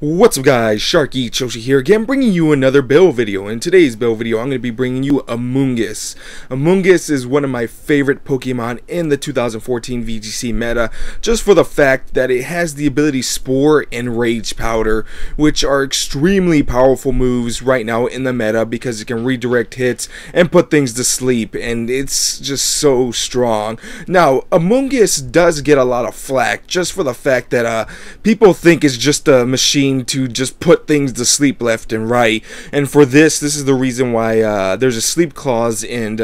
What's up guys, sharkeatyoshi here again, bringing you another build video. In today's build video, I'm going to be bringing you Amoonguss. Amoonguss is one of my favorite Pokemon in the 2014 VGC meta, just for the fact that it has the ability Spore and Rage Powder, which are extremely powerful moves right now in the meta because it can redirect hits and put things to sleep, and it's just so strong. Now, Amoonguss does get a lot of flack just for the fact that people think it's just a machine to just put things to sleep left and right, and for this is the reason why there's a sleep clause, and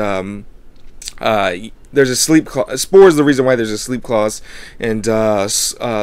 there's a sleep clause. Spore is the reason why there's a sleep clause and the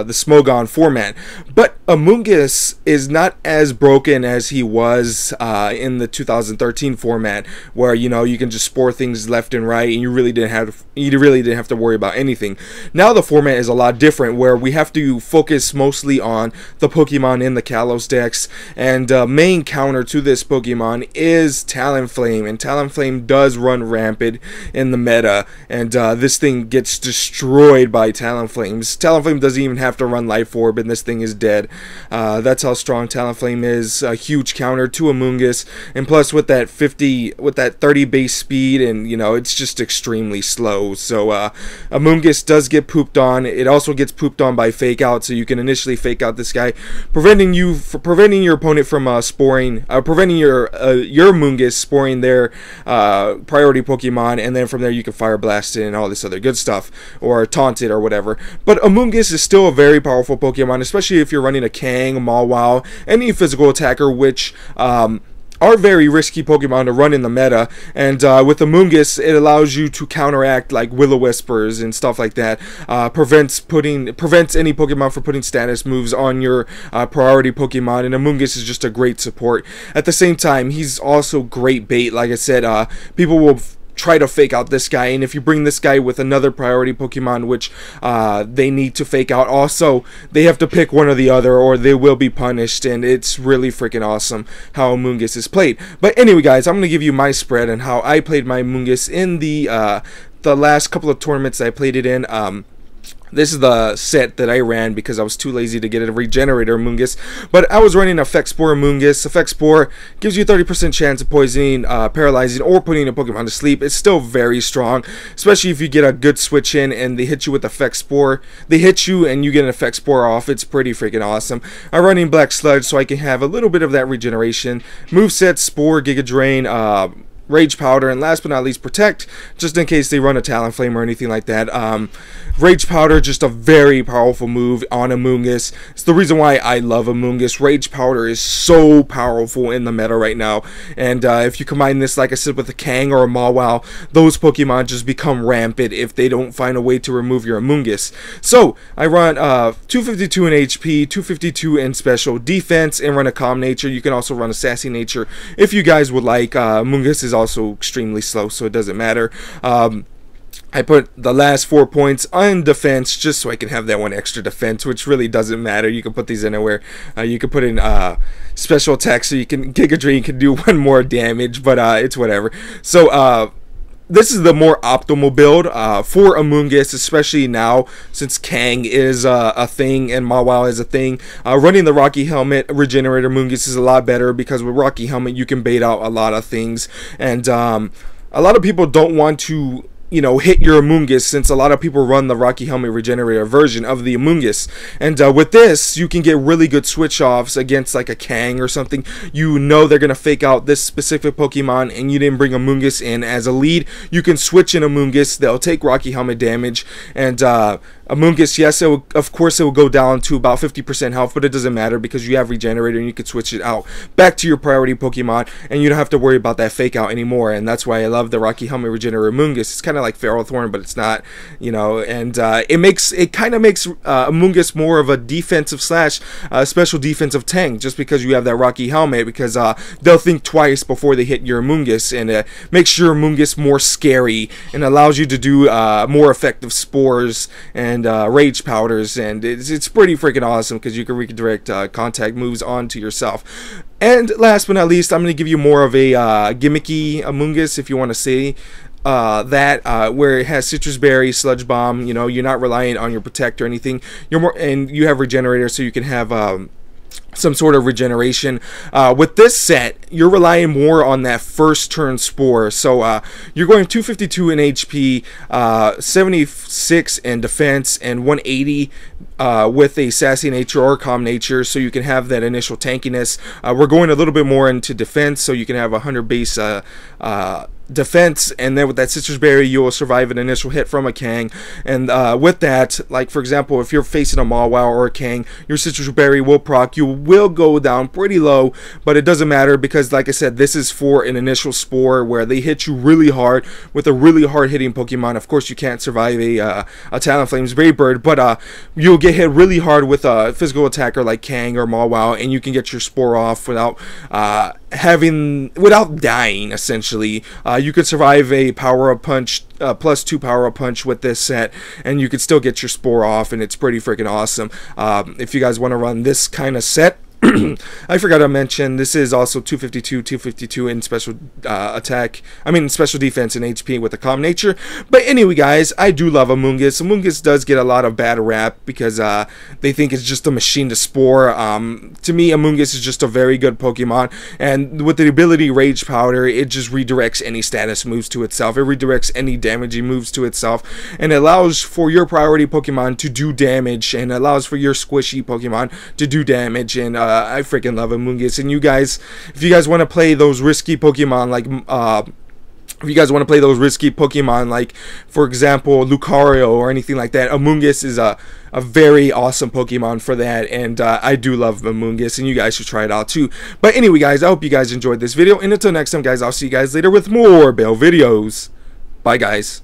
Smogon format. But Amoonguss is not as broken as he was in the 2013 format, where you can just spore things left and right, and you really didn't have to worry about anything. Now the format is a lot different, where we have to focus mostly on the Pokemon in the Kalos Dex, and main counter to this Pokemon is Talonflame, and Talonflame does run rampant in the meta. And this thing gets destroyed by Talonflames. Talonflame doesn't even have to run Life Orb, and this thing is dead. That's how strong Talonflame is. A huge counter to Amoonguss, and plus with that 30 base speed, and it's just extremely slow. So Amoonguss does get pooped on. It also gets pooped on by Fake Out, so you can initially fake out this guy, preventing your opponent from preventing your Amoonguss sporing their priority Pokemon, and then from there you can Fire Blast it and all this other good stuff, or taunt it or whatever. But Amoonguss is still a very powerful Pokemon, especially if you're running a Kang, Mawile, any physical attacker, which are very risky Pokemon to run in the meta. And with Amoonguss, it allows you to counteract like Will-O-Whispers and stuff like that. Prevents any Pokemon from putting status moves on your priority Pokemon, and Amoonguss is just a great support. At the same time, he's also great bait. Like I said, people will try to fake out this guy, and if you bring this guy with another priority Pokemon, which they need to fake out also, they have to pick one or the other, or they will be punished, and it's really freaking awesome how Amoonguss is played. But anyway guys, I'm going to give you my spread and how I played my Amoonguss in the last couple of tournaments I played it in. This is the set that I ran because I was too lazy to get a regenerator Amoonguss. But I was running Effect Spore Amoonguss. Effect Spore gives you a 30% chance of poisoning, paralyzing, or putting a Pokemon to sleep. It's still very strong, especially if you get a good switch in and they hit you with Effect Spore. They hit you and you get an Effect Spore off. It's pretty freaking awesome. I'm running Black Sludge so I can have a little bit of that regeneration. Moveset, Spore, Giga Drain, Rage Powder, and last but not least Protect, just in case they run a Talonflame or anything like that. Rage Powder, just a very powerful move on Amoonguss. It's the reason why I love Amoonguss. Rage Powder is so powerful in the meta right now, and if you combine this, like I said, with a Kang or a Mawile, those Pokemon just become rampant if they don't find a way to remove your Amoonguss. So I run 252 in HP, 252 in special defense, and run a Calm Nature. You can also run a Sassy Nature if you guys would like. Amoonguss is also extremely slow, so it doesn't matter. I put the last 4 points on defense just so I can have that one extra defense, which really doesn't matter. You can put these anywhere. You can put in special attack, so you can Giga Drain can do one more damage, but it's whatever. So this is the more optimal build for Amoonguss, especially now since Kang is a thing and Mawile is a thing. Running the Rocky Helmet Regenerator Amoonguss is a lot better because with Rocky Helmet you can bait out a lot of things, and a lot of people don't want to hit your Amoonguss, since a lot of people run the Rocky Helmet Regenerator version of the Amoonguss. And with this, you can get really good switch-offs against like a Kang or something. They're going to fake out this specific Pokemon, and you didn't bring Amoonguss in as a lead. You can switch in Amoonguss. They'll take Rocky Helmet damage. And Amoonguss, yes, of course it will go down to about 50% health, but it doesn't matter because you have Regenerator and you can switch it out back to your priority Pokemon, and you don't have to worry about that fake out anymore. And that's why I love the Rocky Helmet Regenerator Amoonguss. It's kind of like Feral Thorn, but it's not, and it kind of makes Amoonguss more of a defensive slash special defensive tank, just because you have that Rocky Helmet, because they'll think twice before they hit your Amoonguss, and makes your Amoonguss more scary and allows you to do more effective spores and Rage Powders, and it's pretty freaking awesome because you can redirect contact moves onto yourself. And last but not least, I'm going to give you more of a gimmicky Amoonguss, if you want to say where it has Citrus Berry, Sludge Bomb. You're not relying on your Protect or anything. You're more, and you have Regenerator, so you can have some sort of regeneration. With this set, you're relying more on that first turn spore. So you're going 252 in HP, 76 in defense, and 180 with a sassy nature or calm nature, so you can have that initial tankiness. We're going a little bit more into defense, so you can have 100 base defense, and then with that citrus berry you will survive an initial hit from a Kang. And with that, like for example, if you're facing a Mawile or a Kang, your citrus berry will proc. You will go down pretty low, but it doesn't matter, because like I said, this is for an initial spore where they hit you really hard with a really hard hitting Pokemon. Of course you can't survive a Talonflame's Brave Bird, but you'll get hit really hard with a physical attacker like Kang or Mawile, and you can get your spore off without without dying, essentially. You could survive a power-up punch, +2 power-up punch with this set, and you could still get your spore off, and it's pretty freaking awesome. If you guys want to run this kind of set, I forgot to mention, this is also 252 in special special defense and HP with a calm nature. But anyway, guys, I do love Amoonguss. Amoonguss does get a lot of bad rap because they think it's just a machine to spore. To me, Amoonguss is just a very good Pokemon, and with the ability Rage Powder, it just redirects any status moves to itself. It redirects any damaging moves to itself, and it allows for your priority Pokemon to do damage, and allows for your squishy Pokemon to do damage. And I freaking love Amoonguss. And you guys, if you guys want to play those risky Pokemon like for example, Lucario or anything like that, Amoonguss is a very awesome Pokemon for that, and I do love Amoonguss, and you guys should try it out too. But anyway, guys, I hope you guys enjoyed this video, and until next time, guys, I'll see you guys later with more Build videos. Bye, guys.